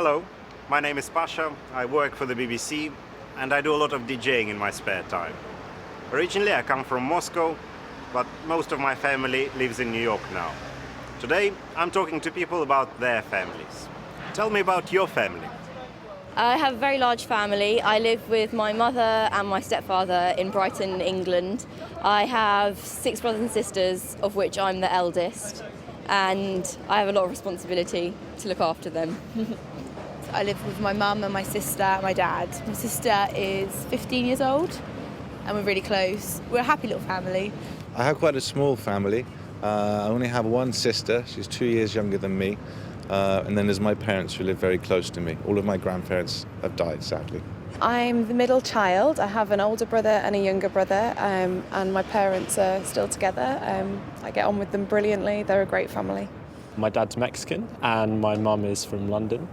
Hello, my name is Pasha, I work for the BBC and I do a lot of DJing in my spare time. Originally I come from Moscow, but most of my family lives in New York now. Today I'm talking to people about their families. Tell me about your family. I have a very large family. I live with my mother and my stepfather in Brighton, England. I have 6 brothers and sisters, of which I'm the eldest, and I have a lot of responsibility to look after them. I live with my mum and my sister and my dad. My sister is 15 years old and we're really close. We're a happy little family. I have quite a small family. I only have one sister. She's 2 years younger than me. And then there's my parents who live very close to me. All of my grandparents have died, sadly. I'm the middle child. I have an older brother and a younger brother, and my parents are still together. I get on with them brilliantly. They're a great family. My dad's Mexican and my mum is from London.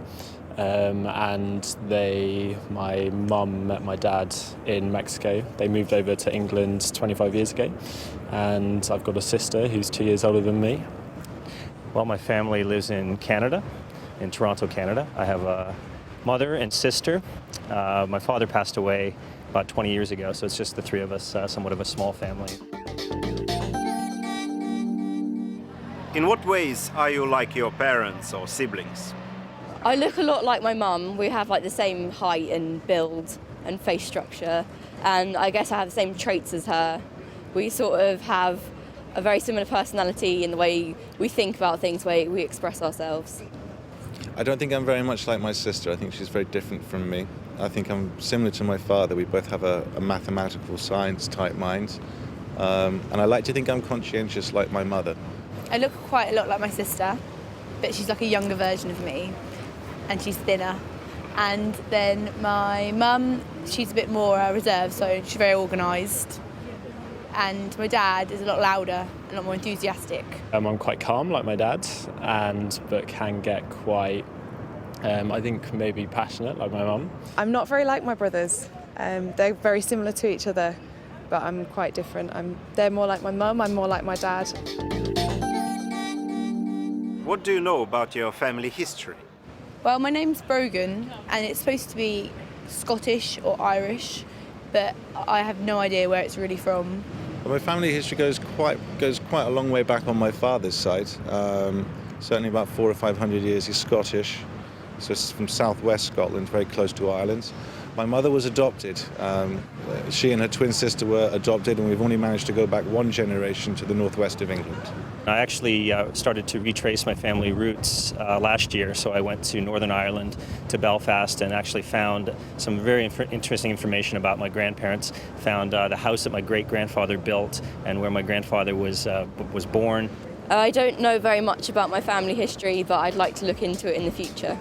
My mum met my dad in Mexico. They moved over to England 25 years ago. And I've got a sister who's 2 years older than me. Well, my family lives in Canada, in Toronto, Canada. I have a mother and sister. My father passed away about 20 years ago, so it's just the three of us, somewhat of a small family. In what ways are you like your parents or siblings? I look a lot like my mum. We have like the same height and build and face structure, and I guess I have the same traits as her. We sort of have a very similar personality in the way we think about things, the way we express ourselves. I don't think I'm very much like my sister. I think she's very different from me. I think I'm similar to my father. We both have a mathematical science type mind. And I like to think I'm conscientious like my mother. I look quite a lot like my sister, but she's like a younger version of me and she's thinner. And then my mum, she's a bit more reserved, so she's very organised. And my dad is a lot louder, a lot more enthusiastic. I'm quite calm like my dad, but can get quite, I think maybe passionate like my mum. I'm not very like my brothers. They're very similar to each other, but I'm quite different. They're more like my mum, I'm more like my dad. What do you know about your family history? Well, my name's Brogan and it's supposed to be Scottish or Irish, but I have no idea where it's really from. Well, my family history goes quite a long way back on my father's side. Certainly about 400 or 500 years. He's Scottish, so it's from southwest Scotland, very close to Ireland. My mother was adopted. She and her twin sister were adopted, and we've only managed to go back one generation to the northwest of England. I actually started to retrace my family roots last year, so I went to Northern Ireland, to Belfast, and actually found some very interesting information about my grandparents. Found the house that my great-grandfather built and where my grandfather was born. I don't know very much about my family history, but I'd like to look into it in the future.